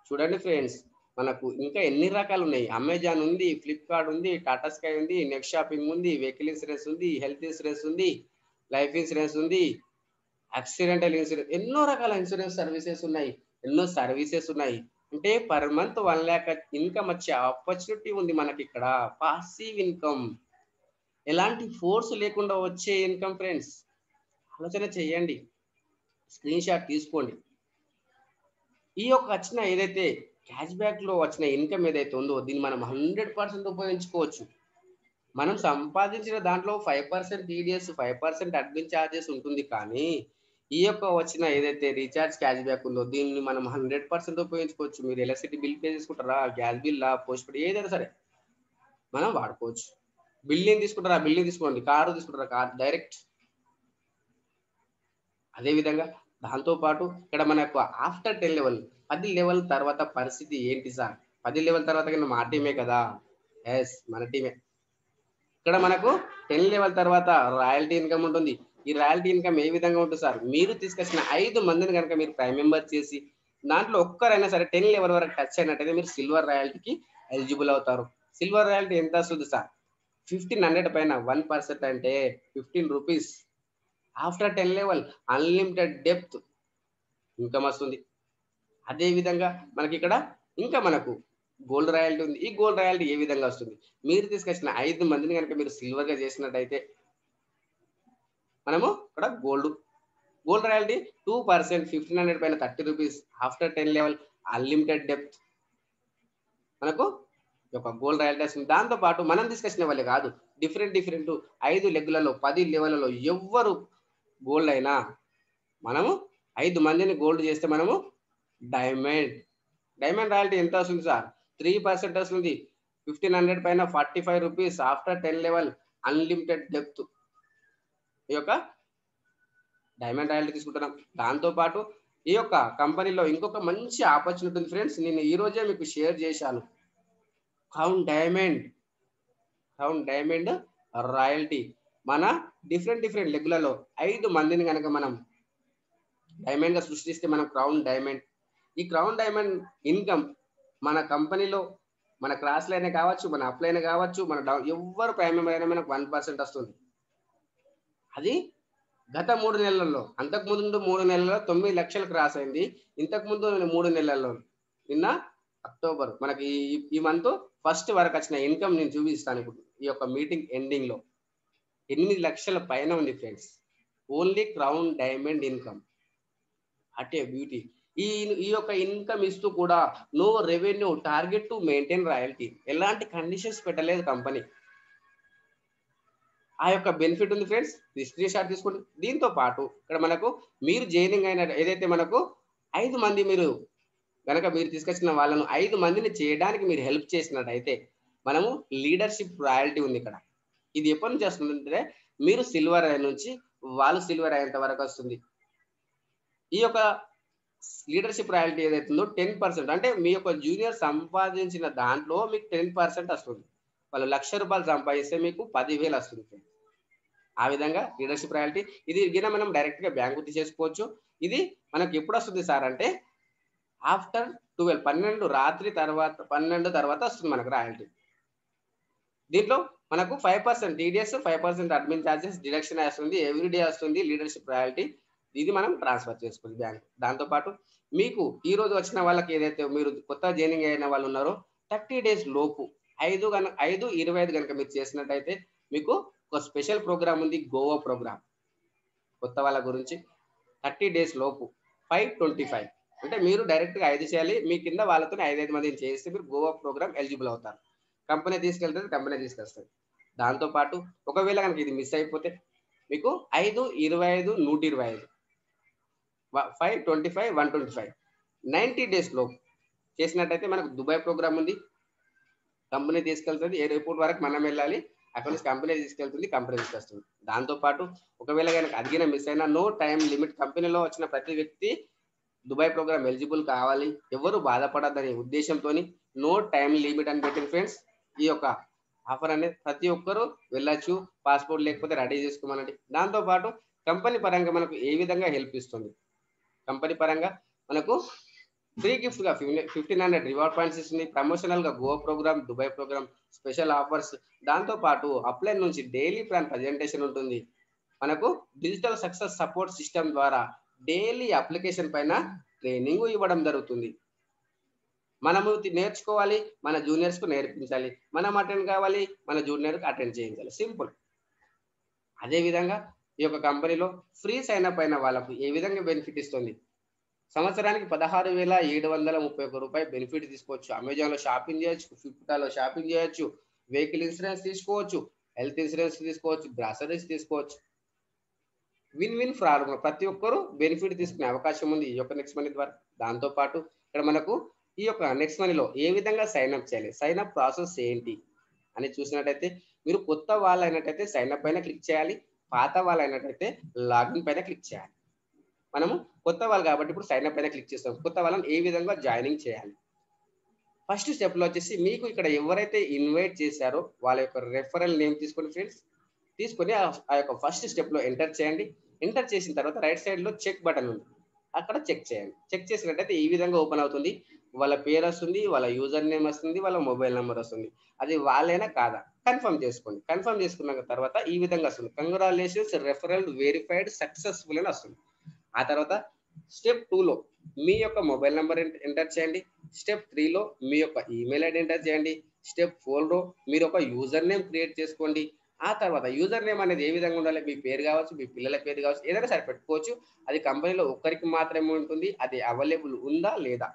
చూడండి ఫ్రెండ్స్, మనకు ఇంకా ఎన్ని రకాలు ఉన్నాయి. అమెజాన్ ఉంది, ఫ్లిప్కార్ట్ ఉంది, టాటా స్కై ఉంది, నెక్స్ట్ షాపింగ్ ఉంది, వెహికల్ ఇన్సూరెన్స్ ఉంది, హెల్త్ ఇన్సూరెన్స్ ఉంది, లైఫ్ ఇన్సూరెన్స్ ఉంది, యాక్సిడెంటల్ ఇన్సూరెన్స్, ఎన్నో రకాల ఇన్సూరెన్స్ సర్వీసెస్ ఉన్నాయి, ఎన్నో సర్వీసెస్ ఉన్నాయి. అంటే పర్ మంత్ 1 lakh ఇన్కమ్ వచ్చే ఆపర్చునిటీ ఉంది మనకి ఇక్కడ. పాసివ్ ఇన్కమ్, ఎలాంటి ఫోర్స్ లేకుండా వచ్చే ఇన్కమ్ ఫ్రెండ్స్. ఆలోచన చేయండి, స్క్రీన్ షాట్ తీసుకోండి. ఈ యొక్క వచ్చిన ఏదైతే క్యాష్ బ్యాక్ లో వచ్చిన ఇన్కమ్ ఏదైతే ఉందో దీన్ని మనం 100% ఉపయోగించుకోవచ్చు. మనం సంపాదించిన దాంట్లో 5% టీడీఎస్, 5% అడ్మిన్ ఛార్జెస్ ఉంటుంది. కానీ ఈ యొక్క వచ్చిన ఏదైతే రీఛార్జ్ క్యాష్ బ్యాక్ ఉందో దీన్ని మనం 100% ఉపయోగించుకోవచ్చు. మీరు ఎలక్ట్రిసిటీ బిల్ పే చేసుకుంటారా, గ్యాస్ బిల్లా, పోస్ట్ పెయిడ్ ఏదైనా సరే మనం వాడుకోవచ్చు. బిల్డింగ్ తీసుకుంటారా, బిల్డింగ్ తీసుకోండి. కారు తీసుకుంటారా, కార్ డైరెక్ట్. అదేవిధంగా దాంతోపాటు ఇక్కడ మనకు ఆఫ్టర్ 10 లెవెల్, 10 లెవెల్ తర్వాత పరిస్థితి ఏంటి సార్? 10 లెవెల్ తర్వాత కన్నా మా టీమే కదా. ఎస్, మన టీమే. ఇక్కడ మనకు 10 లెవెల్ తర్వాత రాయల్టీ ఇన్కమ్ ఉంటుంది. ఈ రాయల్టీ ఇన్కమ్ ఏ విధంగా ఉంటుంది సార్? మీరు తీసుకొచ్చిన 5 మందిని కనుక మీరు ప్రైమ్ మెంబర్ చేసి దాంట్లో ఒక్కరైనా సరే 10 లెవెల్ వరకు టచ్ అయినట్టయితే మీరు సిల్వర్ రాయల్టీకి ఎలిజిబుల్ అవుతారు. సిల్వర్ రాయల్టీ ఎంత వస్తుంది సార్? 1,500 పైన 1% అంటే 15 rupees. After 10 level unlimited depth income వస్తుంది. అదే విధంగా మనకి ఇక్కడ ఇంకా మనకు గోల్డ్ రాయల్టీ ఉంది. ఈ గోల్డ్ రాయల్టీ ఏ విధంగా వస్తుంది? మీరు తీసుకొచ్చిన 5 మందిని కనుక మీరు సిల్వర్ గా చేసినట్టయితే మనము ఇక్కడ గోల్డ్ రాయల్టీ 2%, 1,500 పైన 30 rupees. After 10 level unlimited depth మనకు ఒక గోల్డ్ రాయల్టీ వస్తుంది. దాంతో పాటు మనం తీసుకొచ్చిన వాళ్ళే కాదు, డిఫరెంట్ 5 లెగ్లలో 10 లెవెల్లో ఎవ్వరు గోల్డ్ అయినా మనము 5 మందిని గోల్డ్ చేస్తే మనము డైమండ్ రాయల్టీ ఎంత వస్తుంది సార్? 3% వస్తుంది. 1,500 పైన 45 rupees. After 10 level unlimited depth ఈ యొక్క డైమండ్ రాయల్టీ తీసుకుంటున్నాం. దాంతో పాటు ఈ యొక్క కంపెనీలో ఇంకొక మంచి ఆపర్చునిటీ ఉంది ఫ్రెండ్స్, నేను ఈ రోజే మీకు షేర్ చేశాను. క్రౌన్ డైమండ్ రాయల్టీ మన డిఫరెంట్ లెగ్లలో 5 మందిని కనుక మనం డైమండ్ గా సృష్టిస్తే మనం క్రౌన్ డైమండ్. ఈ క్రౌన్ డైమండ్ ఇన్కమ్ మన కంపెనీలో మన క్రాస్ లైన్ కావచ్చు, మన అప్ లైన్ కావచ్చు, మన ఎవ్వరు ప్రైమ్ మెంబర్ అయినా మనకు 1% వస్తుంది. అది గత 3 నెలల్లో, అంతకు ముందు 3 నెలల్లో 9 లక్షలు క్రాస్ అయింది. ఇంతకు ముందు 3 నెలల్లో, నిన్న అక్టోబర్ మనకి ఈ మంత్ ఫస్ట్ వరకు వచ్చిన ఇన్కమ్ నేను చూపిస్తాను ఇప్పుడు. ఈ యొక్క మీటింగ్ ఎండింగ్ లో 8 లక్షల పైన ఉంది friends. Only crown diamond income. At a beauty. ఈ యొక్క ఇన్కమ్ ఇస్తూ కూడా no revenue target to maintain royalty, ఎలాంటి కండిషన్స్ పెట్టలేదు కంపెనీ. ఆ యొక్క బెనిఫిట్ ఉంది ఫ్రెండ్స్. స్క్రీన్ షాట్ తీసుకోండి. దీంతో పాటు ఇక్కడ మనకు మీరు జాయినింగ్ అయిన ఏదైతే మనకు 5 మంది మీరు కనుక మీరు తీసుకొచ్చిన వాళ్ళను 5 మందిని చేయడానికి మీరు హెల్ప్ చేసినట్టయితే మనము లీడర్షిప్ రాయల్టీ ఉంది ఇక్కడ. ఇది ఎప్పటి నుంచి వస్తుందంటే మీరు సిల్వర్ నుంచి వాళ్ళు సిల్వర్ అయ్యేంత వరకు వస్తుంది. ఈ యొక్క లీడర్షిప్ రాయల్టీ ఏదైతుందో 10%, అంటే మీ యొక్క జూనియర్ సంపాదించిన దాంట్లో మీకు 10% వస్తుంది. వాళ్ళు ₹1,00,000 సంపాదిస్తే మీకు 10,000 వస్తుంది. ఆ విధంగా లీడర్షిప్ రాయల్టీ ఇది గిన మనం డైరెక్ట్ గా బ్యాంకు తీసేసుకోవచ్చు. ఇది మనకి ఎప్పుడు వస్తుంది సార్ అంటే ఆఫ్టర్ 12 రాత్రి తర్వాత 12 తర్వాత వస్తుంది మనకు రాయల్టీ. దీంట్లో మనకు 5% టీడీఎస్, 5% అడ్మిన్ ఛార్జెస్ డిడక్షన్ వస్తుంది, ఎవ్రీడే వస్తుంది లీడర్షిప్ రాయల్టీ. ఇది మనం ట్రాన్స్ఫర్ చేసుకోవాలి బ్యాంక్. దాంతో పాటు మీకు ఈ రోజు వచ్చిన వాళ్ళకి ఏదైతే మీరు కొత్త జాయినింగ్ అయిన వాళ్ళు ఉన్నారో 30 డేస్ లోపు 5/25 కనుక మీరు చేసినట్టయితే మీకు ఒక స్పెషల్ ప్రోగ్రామ్ ఉంది, గోవా ప్రోగ్రామ్. కొత్త వాళ్ళ గురించి 30 డేస్ లోపు 5/25 అంటే మీరు డైరెక్ట్ గా 5 చేయాలి. మీ కింద వాళ్ళతో 5 మందిని చేస్తే మీరు గోవా ప్రోగ్రామ్ ఎలిజిబుల్ అవుతారు. కంపెనీ తీసుకెళ్తుంది, కంపెనీ తీసుకొస్తుంది. దాంతో పాటు ఒకవేళ కనుక ఇది మిస్ అయిపోతే మీకు 5/25 125 5/25 125 90 డేస్ లోపు చేసినట్టయితే మనకు దుబాయ్ ప్రోగ్రామ్ ఉంది. కంపెనీ తీసుకెళ్తుంది, ఎయిర్పోర్ట్ వరకు మనం వెళ్ళాలి, అక్కడ నుంచి కంపెనీ తీసుకెళ్తుంది, కంపెనీ తీసుకొస్తుంది. దాంతో పాటు ఒకవేళ కనుక అడిగిన మిస్ అయినా నో టైం లిమిట్. కంపెనీలో వచ్చిన ప్రతి వ్యక్తి దుబాయ్ ప్రోగ్రామ్ ఎలిజిబుల్ కావాలి, ఎవరు బాధపడద్దనే ఉద్దేశంతో నో టైం లిమిట్ అని పెట్టిన ఫ్రెండ్స్. ఈ యొక్క ఆఫర్ అనేది ప్రతి ఒక్కరూ వెళ్ళొచ్చు, పాస్పోర్ట్ లేకపోతే రెడీ చేసుకోమనండి. దాంతో పాటు కంపెనీ పరంగా మనకు ఏ విధంగా హెల్ప్ ఇస్తుంది, కంపెనీ పరంగా మనకు ఫ్రీ గిఫ్ట్ గా 1500 రివార్డ్ పాయింట్స్ ఇస్తుంది, ప్రమోషనల్ గా Goa program, Dubai program, special offers. దాంతో పాటు అప్లైన్ నుంచి డైలీ ప్లాన్ ప్రజెంటేషన్ ఉంటుంది. మనకు డిజిటల్ సక్సెస్ సపోర్ట్ సిస్టమ్ ద్వారా డైలీ అప్లికేషన్ పైన ట్రైనింగ్ ఇవ్వడం జరుగుతుంది. మనము నేర్చుకోవాలి, మన జూనియర్స్ కు నేర్పించాలి, మనం అటెండ్ కావాలి, మన జూనియర్ కు అటెండ్ చేయించాలి, సింపుల్. అదే విధంగా ఈ యొక్క కంపెనీలో ఫ్రీ సైన్ అప్ అయిన వాళ్ళకు ఏ విధంగా బెనిఫిట్ ఇస్తుంది, సంవత్సరానికి ₹16,731 బెనిఫిట్ తీసుకోవచ్చు. అమెజాన్ లో షాపింగ్ చేయొచ్చు, ఫ్లిప్కార్ట్ లో షాపింగ్ చేయొచ్చు, వెహికల్ ఇన్సూరెన్స్ తీసుకోవచ్చు, హెల్త్ ఇన్సూరెన్స్ తీసుకోవచ్చు, గ్రాసరీస్ తీసుకోవచ్చు. విన్ విన్ ఫర్ ప్రతి ఒక్కరూ బెనిఫిట్ తీసుకునే అవకాశం ఉంది ఈ యొక్క నెక్స్ట్ మనీ ద్వారా. దాంతో పాటు ఇక్కడ మనకు ఈ యొక్క నెక్స్ట్ మనీలో ఏ విధంగా సైన్ అప్ చేయాలి, సైన్ అప్ ప్రాసెస్ ఏంటి అని చూసినట్టయితే మీరు కొత్త వాళ్ళు అయినట్టయితే సైన్ అప్ పైన క్లిక్ చేయాలి, పాత వాళ్ళు అయినట్టయితే లాగిన్ పైన క్లిక్ చేయాలి. మనము కొత్త వాళ్ళు కాబట్టి ఇప్పుడు సైన్ అప్ పైన క్లిక్ చేస్తాం. కొత్త వాళ్ళని ఏ విధంగా జాయినింగ్ చేయాలి, ఫస్ట్ స్టెప్ లో వచ్చేసి మీకు ఇక్కడ ఎవరైతే ఇన్వైట్ చేశారో వాళ్ళ యొక్క రెఫరల్ నేమ్ తీసుకోండి ఫ్రెండ్స్. తీసుకొని ఆ యొక్క ఫస్ట్ స్టెప్ లో ఎంటర్ చేయండి. ఎంటర్ చేసిన తర్వాత రైట్ సైడ్ లో చెక్ బటన్ ఉంది, అక్కడ చెక్ చేయండి. చెక్ చేసినట్టయితే ఈ విధంగా ఓపెన్ అవుతుంది. వాళ్ళ పేరు వస్తుంది, వాళ్ళ యూజర్ నేమ్ వస్తుంది, వాళ్ళ మొబైల్ నెంబర్ వస్తుంది. అది వాళ్ళైనా కాదా కన్ఫర్మ్ చేసుకోండి. కన్ఫర్మ్ చేసుకున్న తర్వాత ఈ విధంగా వస్తుంది, కంగ్రాచులేషన్స్ రెఫరల్ వెరిఫైడ్ సక్సెస్ఫుల్ అని వస్తుంది. ఆ తర్వాత స్టెప్ 2లో మీ యొక్క మొబైల్ నెంబర్ ఎంటర్ చేయండి. స్టెప్ 3లో మీ యొక్క ఈమెయిల్ ఐడి ఎంటర్ చేయండి. స్టెప్ 4లో మీరు ఒక యూజర్ నేమ్ క్రియేట్ చేసుకోండి. ఆ తర్వాత యూజర్ నేమ్ అనేది ఏ విధంగా ఉండాలి, మీ పేరు కావచ్చు, మీ పిల్లల పేరు కావచ్చు, ఏదైనా సరే పెట్టుకోవచ్చు. అది కంపెనీలో ఒక్కరికి మాత్రమే ఉంటుంది. అది అవైలబుల్ ఉందా లేదా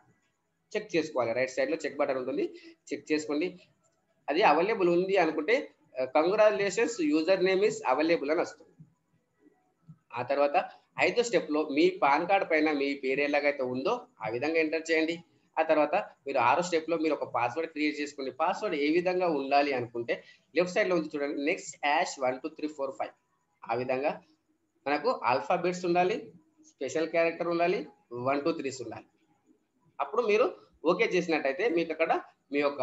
చెక్ చేసుకోవాలి. రైట్ సైడ్ లో చెక్ బటన్ ఉంటుంది, చెక్ చేసుకోండి. అది అవైలబుల్ ఉంది అనుకుంటే congratulations user name is available అని వస్తుంది. ఆ తర్వాత 5వ స్టెప్ లో మీ పాన్ కార్డ్ పైన మీ పేరు ఎలాగైతే ఉందో ఆ విధంగా ఎంటర్ చేయండి. ఆ తర్వాత మీరు 6వ స్టెప్ లో మీరు ఒక పాస్వర్డ్ క్రియేట్ చేసుకోండి. పాస్వర్డ్ ఏ విధంగా ఉండాలి అనుకుంటే లెఫ్ట్ సైడ్ లో ఉంది చూడండి, నెక్స్ట్ #12345. ఆ విధంగా మనకు ఆల్ఫాబెట్స్ ఉండాలి, స్పెషల్ క్యారెక్టర్ ఉండాలి, 1 2 3 ఉండాలి. అప్పుడు మీరు ఓకే చేసినట్టయితే మీకు అక్కడ మీ యొక్క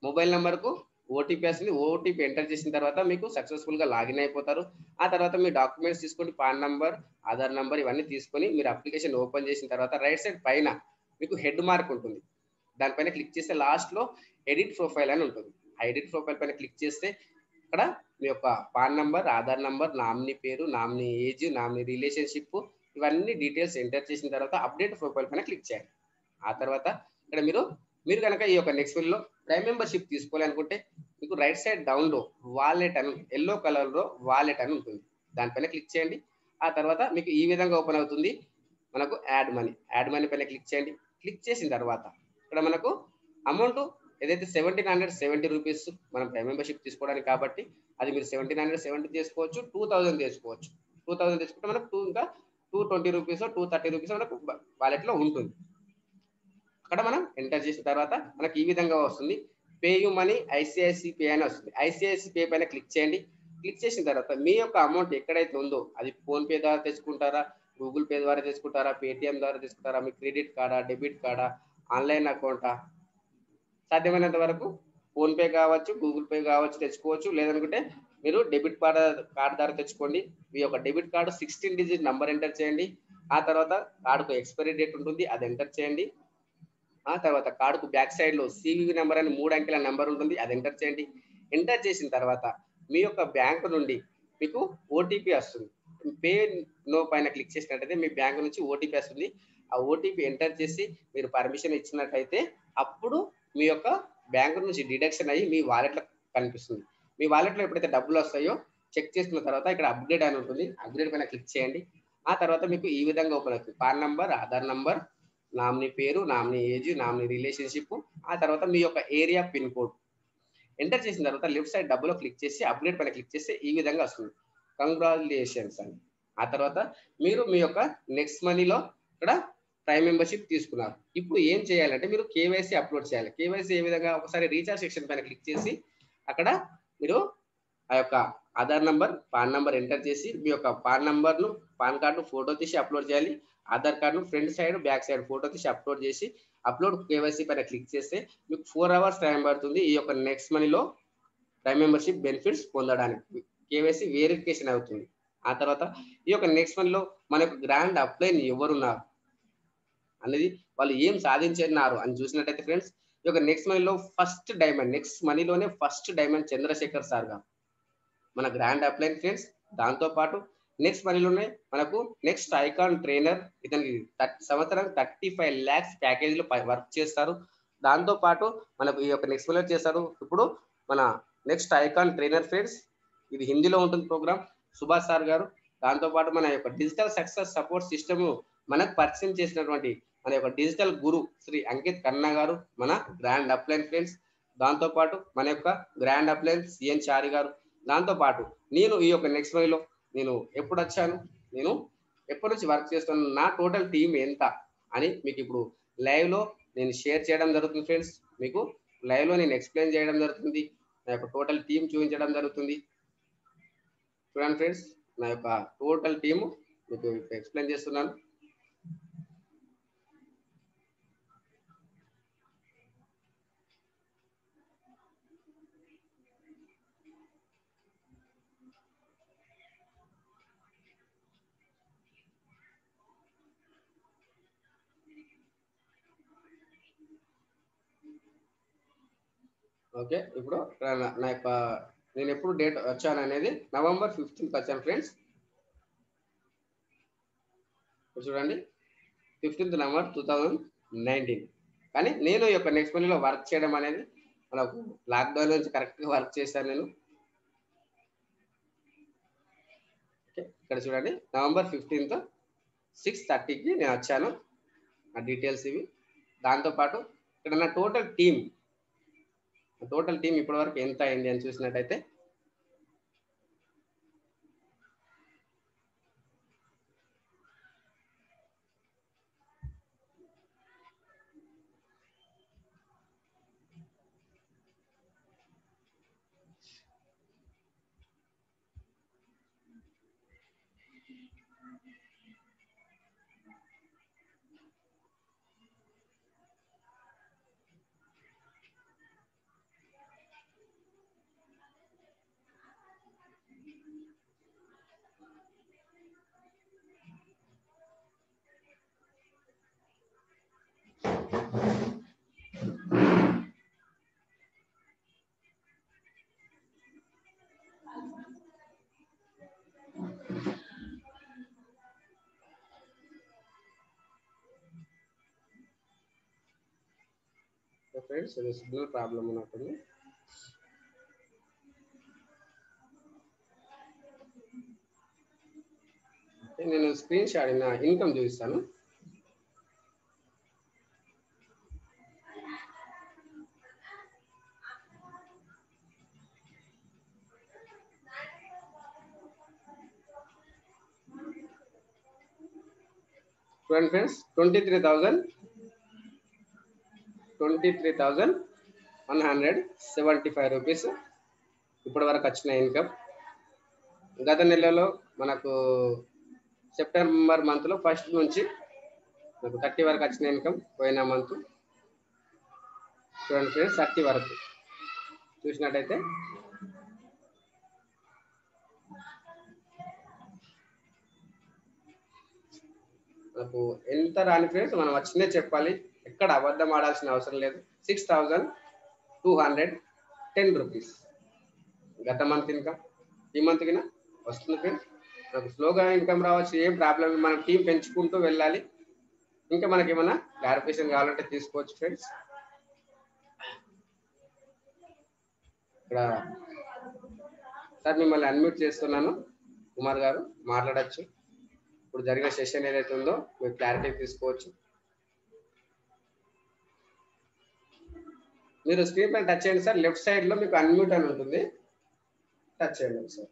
మొబైల్ నెంబర్కు ఓటీపీ వస్తుంది. ఓటీపీ ఎంటర్ చేసిన తర్వాత మీకు సక్సెస్ఫుల్ గా లాగిన్ అయిపోతారు. ఆ తర్వాత మీ డాక్యుమెంట్స్ తీసుకొని పాన్ నంబర్, ఆధార్ నంబర్ ఇవన్నీ తీసుకొని మీరు అప్లికేషన్ ఓపెన్ చేసిన తర్వాత రైట్ సైడ్ పైన మీకు హెడ్ మార్క్ ఉంటుంది. దానిపైన క్లిక్ చేస్తే లాస్ట్ లో ఎడిట్ ప్రొఫైల్ అని ఉంటుంది. ఆ ఎడిట్ ప్రొఫైల్ పైన క్లిక్ చేస్తే ఇక్కడ మీ యొక్క pan number, Aadhaar number, nominee పేరు, నామినీ ఏజ్, నామినీ రిలేషన్షిప్ ఇవన్నీ డీటెయిల్స్ ఎంటర్ చేసిన తర్వాత అప్డేట్ ప్రొఫైల్ పైన క్లిక్ చేయండి. ఆ తర్వాత ఇక్కడ మీరు కనుక ఈ యొక్క నెక్స్ట్ లో ప్రైమ్ మెంబర్షిప్ తీసుకోవాలి అనుకుంటే మీకు రైట్ సైడ్ డౌన్ లో వాలెట్ అని ఎల్లో కలర్ లో వాలెట్ అని ఉంటుంది. దానిపైన క్లిక్ చేయండి. ఆ తర్వాత మీకు ఈ విధంగా ఓపెన్ అవుతుంది. మనకు యాడ్ మనీ పైన క్లిక్ చేయండి. క్లిక్ చేసిన తర్వాత ఇక్కడ మనకు అమౌంట్ ఏదైతే ₹1,770 మనం ప్రైమ్ మెంబర్షిప్ తీసుకోవడానికి కాబట్టి అది మీరు 1,770 చేసుకోవచ్చు, 2,000 చేసుకోవచ్చు. 2,000 తీసుకుంటే మనకు ఇంకా ₹220 ₹230 మనకు వాలెట్ లో ఉంటుంది. అక్కడ మనం ఎంటర్ చేసిన తర్వాత మనకి ఈ విధంగా వస్తుంది, pay you money ICICI pay అని వస్తుంది. ఐసిఐసి పే పైన క్లిక్ చేయండి. క్లిక్ చేసిన తర్వాత మీ యొక్క అమౌంట్ ఎక్కడైతే ఉందో అది ఫోన్పే ద్వారా తెచ్చుకుంటారా, గూగుల్ పే ద్వారా తెచ్చుకుంటారా, పేటిఎం ద్వారా తెచ్చుకుంటారా, మీ క్రెడిట్ కార్డా, డెబిట్ కార్డా, ఆన్లైన్ అకౌంటా, సాధ్యమైనంత వరకు ఫోన్పే కావచ్చు, గూగుల్ పే కావచ్చు తెచ్చుకోవచ్చు. లేదనుకుంటే మీరు డెబిట్ కార్డ్ ద్వారా తెచ్చుకోండి. మీ యొక్క debit card 16 digit number enter చేయండి. ఆ తర్వాత కార్డుకు ఎక్స్పైరీ డేట్ ఉంటుంది, అది ఎంటర్ చేయండి. ఆ తర్వాత కార్డుకు బ్యాక్ సైడ్ లో సివివి నెంబర్ అని 3 అంకెల నెంబర్ ఉంటుంది, అది ఎంటర్ చేయండి. ఎంటర్ చేసిన తర్వాత మీ యొక్క బ్యాంకు నుండి మీకు ఓటీపీ వస్తుంది. పే నో పైన క్లిక్ చేసినట్టయితే మీ బ్యాంకు నుంచి ఓటీపీ వస్తుంది. ఆ ఓటీపీ ఎంటర్ చేసి మీరు పర్మిషన్ ఇచ్చినట్టయితే అప్పుడు మీ యొక్క బ్యాంకు నుంచి డిడక్షన్ అయ్యి మీ వాలెట్లో కనిపిస్తుంది. మీ వాలెట్లో ఎప్పుడైతే డబ్బులు వస్తాయో చెక్ చేసుకున్న తర్వాత ఇక్కడ అప్గ్రేడ్ అని ఉంటుంది, అప్గ్రేడ్ పైన క్లిక్ చేయండి. ఆ తర్వాత మీకు ఈ విధంగా ఓపెన్ అవుతుంది. Pan number, Aadhaar number, nominee పేరు, నామినీ ఏజ్, నామినీ రిలేషన్షిప్, ఆ తర్వాత మీ యొక్క ఏరియా పిన్ కోడ్ ఎంటర్ చేసిన తర్వాత లెఫ్ట్ సైడ్ డబ్బులో క్లిక్ చేసి అప్గ్రేడ్ పైన క్లిక్ చేస్తే ఈ విధంగా వస్తుంది, కంగ్రాచులేషన్స్ అని. ఆ తర్వాత మీరు మీ యొక్క నెక్స్ట్ మనీలో ఇక్కడ ప్రైమ్ మెంబర్షిప్ తీసుకున్నారు. ఇప్పుడు ఏం చేయాలంటే మీరు కేవైసీ అప్లోడ్ చేయాలి. కేవైసీ ఏ విధంగా, ఒకసారి రీఛార్జ్ సెక్షన్ పైన క్లిక్ చేసి అక్కడ మీరు ఆ యొక్క Aadhaar number, pan number enter చేసి మీ యొక్క పాన్ నంబర్ను, పాన్ కార్డును ఫోటో తీసి అప్లోడ్ చేయాలి. ఆధార్ కార్డును front side, back side photo తీసి అప్లోడ్ చేసి అప్లోడ్ కేవైసీ పైన క్లిక్ చేస్తే మీకు 4 hours టైం పడుతుంది ఈ యొక్క నెక్స్ట్ మనీలో ప్రైమ్ మెంబర్షిప్ బెనిఫిట్స్ పొందడానికి. కేవైసీ వెరిఫికేషన్ అవుతుంది. ఆ తర్వాత ఈ యొక్క నెక్స్ట్ మనీలో మనకు గ్రాండ్ అప్లైన్ ఎవరున్నారు అనేది, వాళ్ళు ఏం సాధించున్నారు అని చూసినట్టయితే ఫ్రెండ్స్, ఈ యొక్క నెక్స్ట్ మనీలో ఫస్ట్ డైమండ్, నెక్స్ట్ మనీలోనే ఫస్ట్ డైమండ్ చంద్రశేఖర్ సార్ గారు మన గ్రాండ్ అప్లైన్ ఫ్రెండ్స్. దాంతో పాటు నెక్స్ట్ మనీలోనే మనకు నెక్స్ట్ ఐకాన్ ట్రైనర్, ఇతనికి సంవత్సరం 35 lakhs ప్యాకేజీలో వర్క్ చేస్తారు. దాంతో పాటు మనకు ఈ యొక్క నెక్స్ట్ మనీలో చేస్తారు. ఇప్పుడు మన నెక్స్ట్ ఐకాన్ ట్రైనర్ ఫ్రెండ్స్, ఇది హిందీలో ఉంటుంది ప్రోగ్రామ్, సుభాష్ సార్ గారు. దాంతో పాటు మన యొక్క డిజిటల్ సక్సెస్ సపోర్ట్ సిస్టమ్ మనకు పరిచయం చేసినటువంటి మన యొక్క డిజిటల్ గురు శ్రీ అంకిత్ కన్నా గారు మన గ్రాండ్ అప్లైన్ ఫ్రెండ్స్. దాంతో పాటు మన యొక్క గ్రాండ్ అప్లైన్ సిఎన్ చారి గారు. దాంతో పాటు నేను ఈ యొక్క నెక్స్ట్ మనీలో నేను ఎప్పుడు వచ్చాను, నేను ఎప్పటి నుంచి వర్క్ చేస్తున్నాను, నా టోటల్ టీం ఎంత అని మీకు ఇప్పుడు లైవ్ లో నేను షేర్ చేయడం జరుగుతుంది ఫ్రెండ్స్. మీకు లైవ్ లో నేను ఎక్స్ప్లెయిన్ చేయడం జరుగుతుంది, నా యొక్క టోటల్ టీం చూపించడం జరుగుతుంది. చూడండి ఫ్రెండ్స్, నా యొక్క టోటల్ టీము మీకు ఎక్స్ప్లెయిన్ చేస్తున్నాను. ఓకే, ఇప్పుడు నా యొక్క నేను ఎప్పుడు డేట్ వచ్చాను అనేది November 15th వచ్చాను ఫ్రెండ్స్. చూడండి 15th November 2019. కానీ నేను ఈ యొక్క నెక్స్ట్ మనీలో వర్క్ చేయడం అనేది మనకు లాక్డౌన్ నుంచి కరెక్ట్గా వర్క్ చేశాను నేను. ఓకే, ఇక్కడ చూడండి November 15th 6:30కి నేను వచ్చాను. ఆ డీటెయిల్స్ ఇవి. దాంతోపాటు ఇక్కడ నా టోటల్ టీం ఇప్పటి వరకు ఎంత అయింది అని చూసినట్టయితే ఫ్రెండ్స్ ఇది సిగ్నల్ ప్రాబ్లం ఉన్నట్టుంది. నేను స్క్రీన్ షాట్ నా ఇన్కమ్ చూపిస్తాను. చూడండి ఫ్రెండ్స్, 23,175 రూపీస్ ఇప్పటి వరకు వచ్చిన ఇన్కమ్. గత నెలలో మనకు సెప్టెంబర్ మంత్లో ఫస్ట్ నుంచి మనకు 30 వరకు వచ్చిన ఇన్కమ్, పోయిన మంత్ చూడండి ఫ్రెండ్స్ 30 వరకు చూసినట్టయితే మనకు ఎంత రాని ఫ్రెండ్స్ మనం వచ్చిందే చెప్పాలి, ఎక్కడ అబద్ధం ఆడాల్సిన అవసరం లేదు. 6,210 రూపీస్ గత మంత్ ఇన్కమ్. ఈ మంత్ కింద వస్తుంది ఫ్రెండ్స్. మనకు స్లోగా ఇన్కమ్ రావచ్చు, ఏం ప్రాబ్లం. మనం టీం పెంచుకుంటూ వెళ్ళాలి. ఇంకా మనకి ఏమైనా క్లారిఫికేషన్ కావాలంటే తీసుకోవచ్చు ఫ్రెండ్స్. ఇక్కడ సార్ మిమ్మల్ని అన్మ్యూట్ చేస్తున్నాను, కుమార్ గారు మాట్లాడచ్చు. ఇప్పుడు జరిగిన సెషన్ ఏదైతే ఉందో మీరు క్లారిటీ తీసుకోవచ్చు. మీరు స్క్రీన్ పైన టచ్ చేయండి సార్, లెఫ్ట్ సైడ్ లో మీకు అన్మ్యూట్ అని ఉంటుంది, టచ్ చేయండి సార్.